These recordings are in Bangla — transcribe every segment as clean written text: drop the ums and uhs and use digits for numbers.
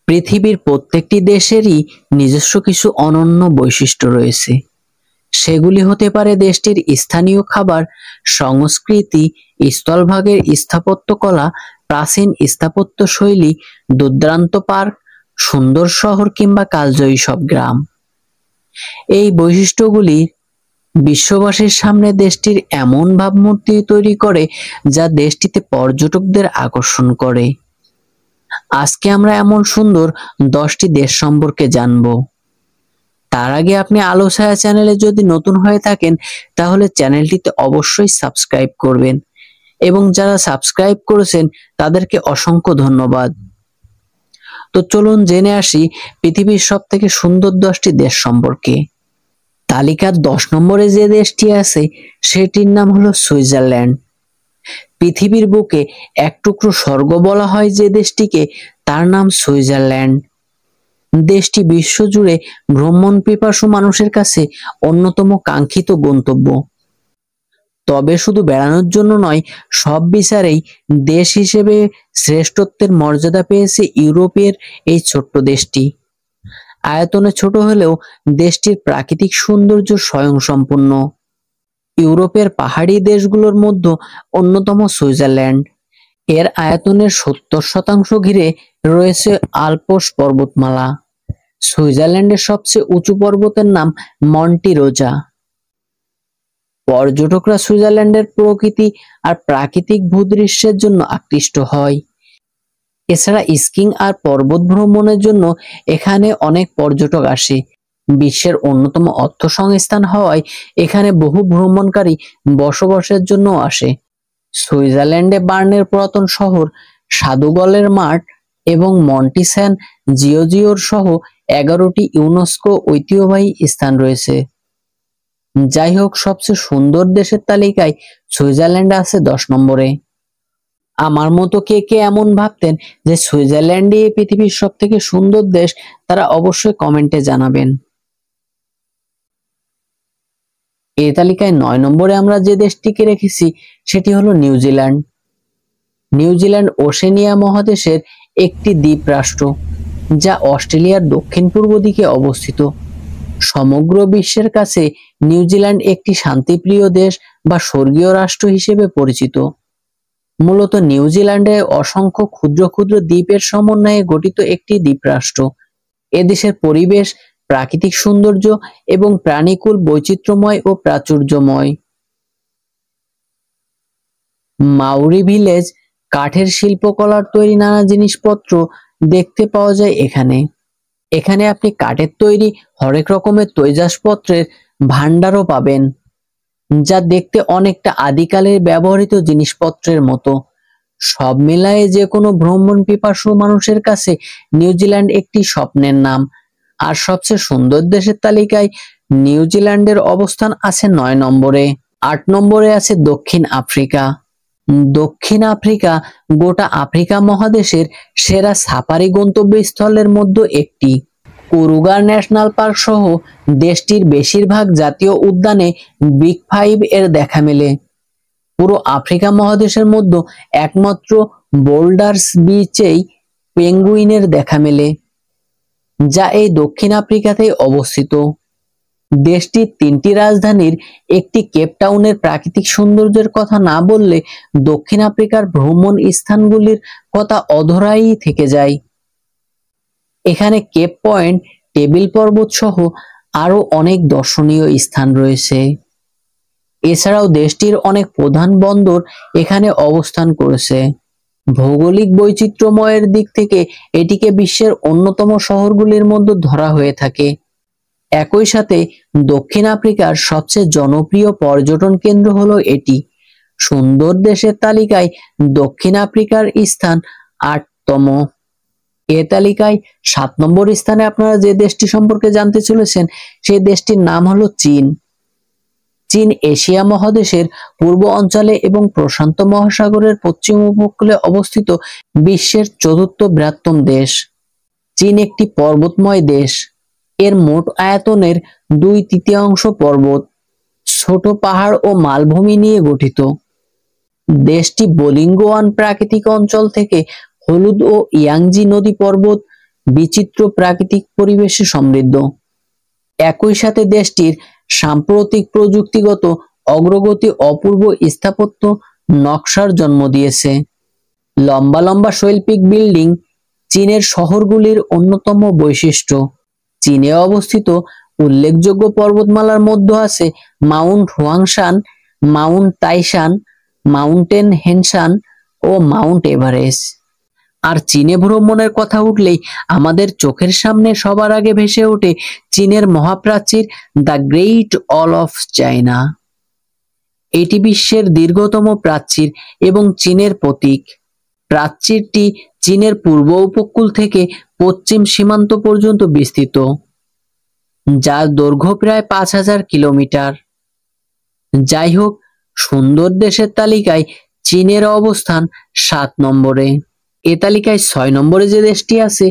পৃথিবীর প্রত্যেকটি দেশেরই নিজস্ব কিছু অনন্য বৈশিষ্ট্য রয়েছে। সেগুলি হতে পারে দেশটির স্থানীয় খাবার, সংস্কৃতি, স্থলভাগের স্থাপত্যকলা, প্রাচীন স্থাপত্য শৈলী, দুর্দান্ত পার্ক, সুন্দর শহর কিংবা কালজয়ী সব গ্রাম। এই বৈশিষ্ট্যগুলি বিশ্ববাসীর সামনে দেশটির এমন ভাবমূর্তি তৈরি করে যা দেশটিতে পর্যটকদের আকর্ষণ করে। আজকে আমরা এমন সুন্দর 10টি দেশ সম্পর্কে জানব। তার আগে আপনি আলো ছায়া চ্যানেলে যদি নতুন হয়ে থাকেন তাহলে চ্যানেলটিতে অবশ্যই সাবস্ক্রাইব করবেন, এবং যারা সাবস্ক্রাইব করেছেন তাদেরকে অসংখ্য ধন্যবাদ। তো চলুন জেনে আসি পৃথিবীর সবথেকে সুন্দর 10টি দেশ সম্পর্কে। তালিকার 10 নম্বরে যে দেশটি আছে সেটির নাম হলো সুইজারল্যান্ড। পৃথিবীর বুকে এক টুকরো স্বর্গ বলা হয় যে দেশটিকে, তার নাম সুইজারল্যান্ড। দেশটি বিশ্বজুড়ে ভ্রমণ পিপাসু মানুষের কাছে অন্যতম কাঙ্ক্ষিত গন্তব্য। তবে শুধু বেড়ানোর জন্য নয়, সব বিচারেই দেশ হিসেবে শ্রেষ্ঠত্বের মর্যাদা পেয়েছে ইউরোপের এই ছোট্ট দেশটি। আয়তনে ছোট হলেও দেশটির প্রাকৃতিক সৌন্দর্য স্বয়ংসম্পূর্ণ। ইউরোপের পাহাড়ি দেশগুলোর মধ্যে অন্যতম সুইজারল্যান্ড। এর আয়তনের 70% ঘিরে রয়েছে আল্পস পর্বতমালা। সুইজারল্যান্ডের সবচেয়ে উঁচু পর্বতের নাম মন্টি রোজা। পর্যটকরা সুইজারল্যান্ডের প্রকৃতি আর প্রাকৃতিক ভূদৃশ্যের জন্য আকৃষ্ট হয়। এছাড়া স্কিং আর পর্বত ভ্রমণের জন্য এখানে অনেক পর্যটক আসে। বিশ্বের অন্যতম অর্থসংস্থান হওয়ায় এখানে বহু ভ্রমণকারী বসবাসের জন্য আসে। সুইজারল্যান্ডে বার্নের পুরাতন শহর, সাদুগলের মাঠ এবং মন্টি স্যান জিওজিওর সহ 11টি ইউনেস্কো ঐতিহ্যবাহী স্থান রয়েছে। যাই হোক, সবচেয়ে সুন্দর দেশের তালিকায় সুইজারল্যান্ড আছে 10 নম্বরে। আমার মতো কে কে এমন ভাবতেন যে সুইজারল্যান্ডই পৃথিবীর সবথেকে সুন্দর দেশ, তারা অবশ্যই কমেন্টে জানাবেন। এই তালিকায় 9 নম্বরে আমরা যে দেশটিকে রেখেছি সেটি হলো নিউজিল্যান্ড। নিউজিল্যান্ড ওশেনিয়া মহাদেশের একটি দ্বীপ রাষ্ট্র, যা অস্ট্রেলিয়ার দক্ষিণ পূর্ব দিকে অবস্থিত। সমগ্র বিশ্বের কাছে নিউজিল্যান্ড একটি শান্তিপ্রিয় দেশ বা স্বর্গীয় রাষ্ট্র হিসেবে পরিচিত। মূলত নিউজিল্যান্ডে অসংখ্য ক্ষুদ্র ক্ষুদ্র দ্বীপের সমন্বয়ে গঠিত একটি দ্বীপরাষ্ট্র। এদেশের পরিবেশ, প্রাকৃতিক সৌন্দর্য এবং প্রাণীকুল বৈচিত্র্যময় ও প্রাচুর্যময়। মাউরি ভিলেজ, কাঠের শিল্পকলার তৈরি নানা জিনিসপত্র দেখতে পাওয়া যায় এখানে। এখানে আপনি কাঠের তৈরি হরেক রকমের তৈজসপত্রের ভান্ডারও পাবেন, যা দেখতে অনেকটা আদিকালের ব্যবহৃত জিনিসপত্রের মতো। সব মিলায়ে যে কোনো ভ্রমণ পিপাসু মানুষের কাছে নিউজিল্যান্ড একটি স্বপ্নের নাম। আর সবচেয়ে সুন্দর দেশের তালিকায় নিউজিল্যান্ডের অবস্থান আছে 9 নম্বরে। 8 নম্বরে আছে দক্ষিণ আফ্রিকা। দক্ষিণ আফ্রিকা গোটা আফ্রিকা মহাদেশের সেরা সাফারি গন্তব্যস্থলের মধ্যে একটি। কুরুগার ন্যাশনাল পার্ক সহ দেশটির বেশিরভাগ জাতীয় উদ্যানে বিগ 5 এর দেখা মেলে। পুরো আফ্রিকা মহাদেশের মধ্যে একমাত্র বোল্ডার্স বিচেই পেঙ্গুইনের দেখা মেলে, যা এই দক্ষিণ আফ্রিকাতেই অবস্থিত। দেশটির 3টি রাজধানীর একটি কেপ টাউনের প্রাকৃতিক সৌন্দর্যের কথা না বললে দক্ষিণ আফ্রিকার ভ্রমণ স্থানগুলির কথা অধরাই থেকে যায়। এখানে কেপ পয়েন্ট, টেবিল পর্বত সহ আরো অনেক দর্শনীয় স্থান রয়েছে। এছাড়াও দেশটির অনেক প্রধান বন্দর এখানে অবস্থান করেছে। ভৌগোলিক বৈচিত্র্যময়ের দিক থেকে এটিকে বিশ্বের অন্যতম শহরগুলির মধ্যে ধরা হয়ে থাকে। একই সাথে দক্ষিণ আফ্রিকার সবচেয়ে জনপ্রিয় পর্যটন কেন্দ্র হলো এটি। সুন্দর দেশের তালিকায় দক্ষিণ আফ্রিকার স্থান 8তম। এ তালিকায় 7 নম্বর স্থানে আপনারা যে দেশটি সম্পর্কে জানতে চলেছেন সেই দেশটির নাম হলো চীন। চীন এশিয়া মহাদেশের পূর্ব অঞ্চলে এবং প্রশান্ত মহাসাগরের পশ্চিম উপকূলে অবস্থিত বিশ্বের 4র্থ বৃহত্তম দেশ। চীন একটি পর্বতময় দেশ। এর মোট আয়তনের 2/3 পর্বত, ছোট পাহাড় ও মালভূমি নিয়ে গঠিত। দেশটি বোলিঙ্গোয়ান প্রাকৃতিক অঞ্চল থেকে হলুদ ও ইয়াংজি নদী পর্বত বিচিত্র প্রাকৃতিক পরিবেশে সমৃদ্ধ। একই সাথে দেশটির সাম্প্রতিক প্রযুক্তিগত অগ্রগতি অপূর্ব স্থাপত্য নকশার জন্ম দিয়েছে। লম্বা লম্বা শৈল্পিক বিল্ডিং চীনের শহরগুলির অন্যতম বৈশিষ্ট্য। চীনে অবস্থিত উল্লেখযোগ্য পর্বতমালার মধ্যে আছে মাউন্ট হুয়াংশান, মাউন্ট তাইশান, মাউন্টেন হেনশান ও মাউন্ট এভারেস্ট। আর চীনে ভ্রমণের কথা উঠলেই আমাদের চোখের সামনে সবার আগে ভেসে ওঠে চীনের মহাপ্রাচীর the great wall of China. এটি বিশ্বের দীর্ঘতম প্রাচীর এবং চীনের প্রতীক। প্রাচীরটি চীনের পূর্ব উপকূল থেকে পশ্চিম সীমান্ত পর্যন্ত বিস্তৃত, যার দৈর্ঘ্য প্রায় 5000 কিলোমিটার। যাই হোক, সুন্দর দেশের তালিকায় চীনের অবস্থান 7 নম্বরে। এ তালিকায় 6 নম্বরে যে দেশটি আছে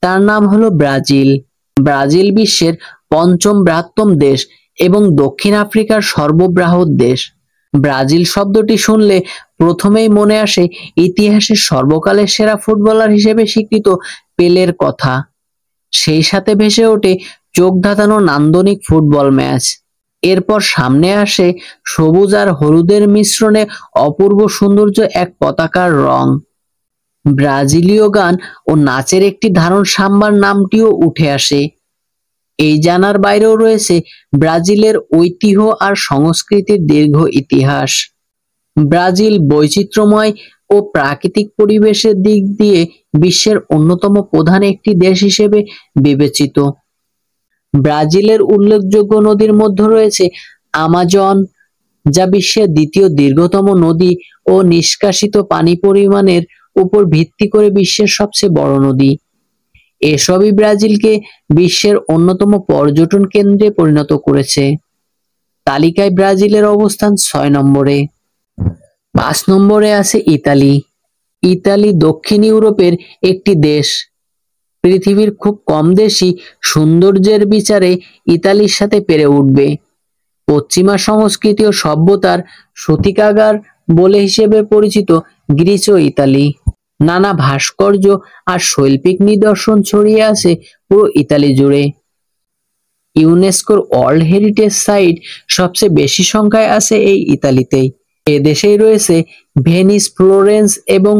তার নাম হলো ব্রাজিল। ব্রাজিল বিশ্বের 5ম বৃহত্তম দেশ এবং দক্ষিণ আফ্রিকার সর্ববৃহৎ দেশ। ব্রাজিল শব্দটি শুনলে প্রথমেই মনে আসে ইতিহাসের সর্বকালের সেরা ফুটবলার হিসেবে স্বীকৃত পেলের কথা। সেই সাথে ভেসে ওঠে চোখ ধাঁধানো নান্দনিক ফুটবল ম্যাচ। এরপর সামনে আসে সবুজ আর হলুদের মিশ্রণে অপূর্ব সৌন্দর্য এক পতাকার রং। ব্রাজিলীয় গান ও নাচের একটি ধারণ সাম্বার নামটিও উঠে আসে। এই জানার বাইরেও রয়েছে ব্রাজিলের ঐতিহ্য আর সংস্কৃতির দীর্ঘ ইতিহাস। ব্রাজিল বৈচিত্র্যময় ও প্রাকৃতিক পরিবেশের দিক দিয়ে বিশ্বের অন্যতম প্রধান একটি দেশ হিসেবে বিবেচিত। ব্রাজিলের উল্লেখযোগ্য নদীর মধ্যে রয়েছে আমাজন, যা বিশ্বের দ্বিতীয় দীর্ঘতম নদী ও নিষ্কাশিত পানি পরিমাণের উপর ভিত্তি করে বিশ্বের সবচেয়ে বড় নদী। এসবই ব্রাজিলকে বিশ্বের অন্যতম পর্যটন কেন্দ্রে পরিণত করেছে। তালিকায় ব্রাজিলের অবস্থান 6 নম্বরে। 5 নম্বরে আছে ইতালি। ইতালি দক্ষিণ ইউরোপের একটি দেশ। পৃথিবীর খুব কম দেশই সৌন্দর্যের বিচারে ইতালির সাথে পেরে উঠবে। পশ্চিমা সংস্কৃতি ও সভ্যতার সূতিকাগার বলে হিসেবে পরিচিত গ্রিস ও ইতালি। নানা ভাস্কর্য আর শৈল্পিক নিদর্শন ছড়িয়ে আছে পুরো ইতালি জুড়ে। ইউনেস্কোর ওয়ার্ল্ড হেরিটেজ সাইট সবচেয়ে বেশি সংখ্যায় আছে এই ইতালিতেই। এ দেশেই রয়েছে ভেনিস, ফ্লোরেন্স এবং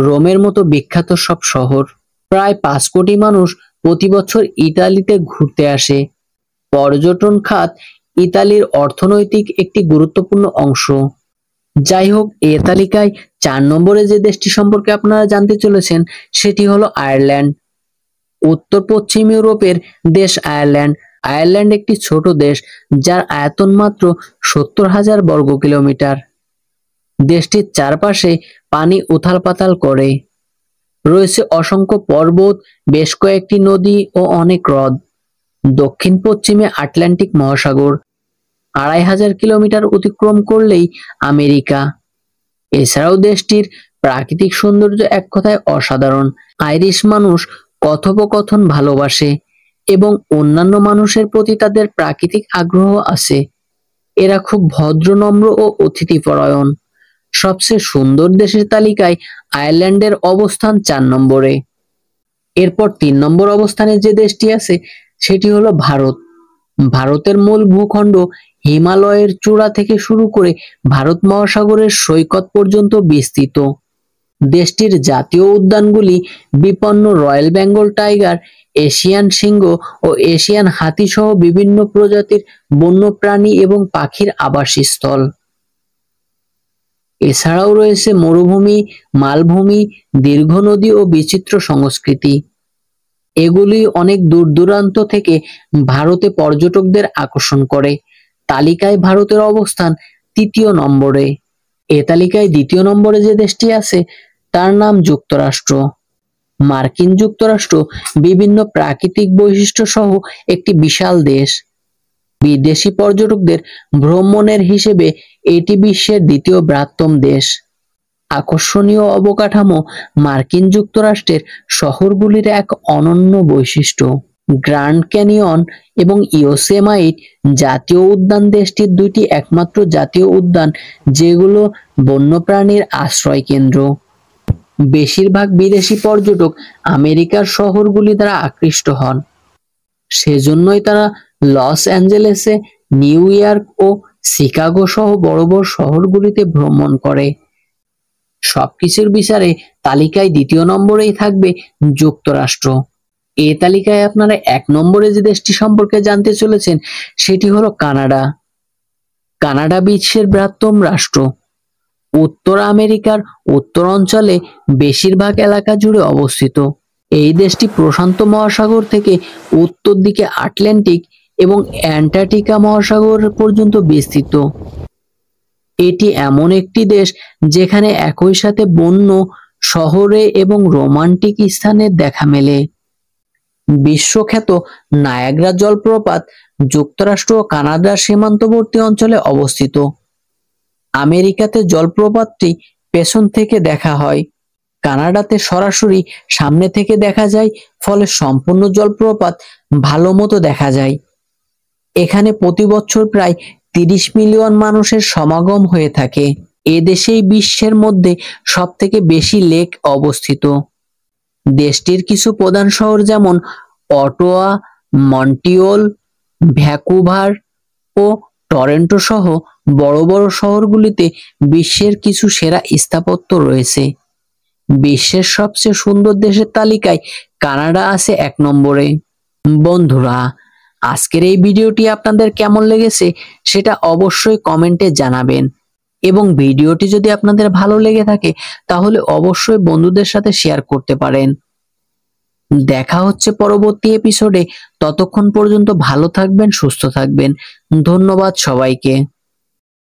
রোমের মতো বিখ্যাত সব শহর। প্রায় 5 কোটি মানুষ প্রতি বছর ইতালিতে ঘুরতে আসে। পর্যটন খাত ইতালির অর্থনৈতিক একটি গুরুত্বপূর্ণ অংশ। যাই হোক, এ তালিকায় 4 নম্বরে যে দেশটি সম্পর্কে আপনারা জানতে চলেছেন সেটি হলো আয়ারল্যান্ড। উত্তর পশ্চিম ইউরোপের দেশ আয়ারল্যান্ড। আয়ারল্যান্ড একটি ছোট দেশ যার আয়তন মাত্র 70,000 বর্গ কিলোমিটার। দেশটির চারপাশে পানি উথাল পাতাল করে। রয়েছে অসংখ্য পর্বত, বেশ কয়েকটি নদী ও অনেক হ্রদ। দক্ষিণ পশ্চিমে আটলান্টিক মহাসাগর। 2500 কিলোমিটার অতিক্রম করলেই আমেরিকা। এছাড়াও দেশটির প্রাকৃতিক সৌন্দর্য এক কথায় অসাধারণ। আইরিশ মানুষ কথোপকথন ভালোবাসে এবং অন্যান্য মানুষের প্রতি তাদের প্রাকৃতিক আগ্রহ আছে। এরা খুব ভদ্র, নম্র ও অতিথিপরায়ণ। সবচেয়ে সুন্দর দেশের তালিকায় আয়ারল্যান্ডের অবস্থান 4 নম্বরে। এরপর 3 নম্বর অবস্থানে যে দেশটি আছে সেটি হলো ভারত। ভারতের মূল ভূখণ্ড হিমালয়ের চূড়া থেকে শুরু করে ভারত মহাসাগরের সৈকত পর্যন্ত বিস্তৃত। দেশটির জাতীয় উদ্যানগুলি বিপন্ন রয়্যাল বেঙ্গল টাইগার, এশিয়ান সিংহ ও এশিয়ান হাতি সহ বিভিন্ন প্রজাতির বন্যপ্রাণী এবং পাখির আবাসস্থল। এছাড়াও রয়েছে মরুভূমি, মালভূমি, দীর্ঘ নদী ও বিচিত্র সংস্কৃতি। এগুলি অনেক দূর দূরান্ত থেকে ভারতে পর্যটকদের আকর্ষণ করে। তালিকায় ভারতের অবস্থান 3য় নম্বরে। এ তালিকায় 2য় নম্বরে যে দেশটি আছে তার নাম যুক্তরাষ্ট্র। মার্কিন যুক্তরাষ্ট্র বিভিন্ন প্রাকৃতিক বৈশিষ্ট্য সহ একটি বিশাল দেশ। বিদেশি পর্যটকদের ভ্রমণের হিসেবে এটি বিশ্বের 2য় বৃহত্তম দেশ। আকর্ষণীয় অবকাঠামো মার্কিন যুক্তরাষ্ট্রের শহরগুলির এক অনন্য বৈশিষ্ট্য। গ্র্যান্ড ক্যানিয়ন এবং ইয়োসেমাইট জাতীয় উদ্যান দেশটির 2টি একমাত্র জাতীয় উদ্যান যেগুলো বন্যপ্রাণীর আশ্রয় কেন্দ্র। বেশিরভাগ বিদেশি পর্যটক আমেরিকার শহরগুলি দ্বারা আকৃষ্ট হন। সেজন্যই তারা লস অ্যাঞ্জেলেসে, নিউ ইয়র্ক ও শিকাগো সহ বড় বড় শহরগুলিতে ভ্রমণ করে। সবকিছুর বিচারে তালিকায় ২য় নম্বরেই থাকবে যুক্তরাষ্ট্র। এই তালিকায় আপনারা ১ নম্বরে যে দেশটি সম্পর্কে জানতে চলেছেন সেটি হলো কানাডা। কানাডা বিশ্বের বৃহত্তম রাষ্ট্র। উত্তর আমেরিকার উত্তর অঞ্চলে বেশিরভাগ এলাকা জুড়ে অবস্থিত। এই দেশটি প্রশান্ত মহাসাগর থেকে উত্তর দিকে আটলান্টিক এবং অ্যান্টার্কটিকা মহাসাগর পর্যন্ত বিস্তৃত। এটি এমন একটি দেশ যেখানে একই সাথে বন্য, শহরে এবং রোমান্টিক স্থানের দেখা মেলে। বিশ্বখ্যাত নায়াগ্রা জলপ্রপাত যুক্তরাষ্ট্র ও কানাডার সীমান্তবর্তী অঞ্চলে অবস্থিত। আমেরিকাতে জলপ্রপাতটি পেছন থেকে দেখা হয়, কানাডাতে সরাসরি সামনে থেকে দেখা যায়, ফলে সম্পূর্ণ জলপ্রপাত ভালো মতো দেখা যায়। এখানে প্রতি বছর প্রায় ৩০ মিলিয়ন মানুষের সমাগম হয়ে থাকে। এ দেশেই বিশ্বের মধ্যে সবথেকে বেশি লেক অবস্থিত। দেশটির কিছু প্রধান শহর যেমন অটোয়া, মন্ট্রিয়ল, ভ্যাকুভার ও টরন্টো সহ বড় বড় শহরগুলিতে বিশ্বের কিছু সেরা স্থাপত্য রয়েছে। বিশ্বের সবচেয়ে সুন্দর দেশের তালিকায় কানাডা আছে ১ নম্বরে। বন্ধুরা, আজকের এই ভিডিওটি আপনাদের কেমন লেগেছে সেটা অবশ্যই কমেন্টে জানাবেন, এবং ভিডিওটি যদি আপনাদের ভালো লেগে থাকে তাহলে অবশ্যই বন্ধুদের সাথে শেয়ার করতে পারেন। দেখা হচ্ছে পরবর্তী এপিসোডে। ততক্ষণ পর্যন্ত ভালো থাকবেন, সুস্থ থাকবেন। ধন্যবাদ সবাইকে।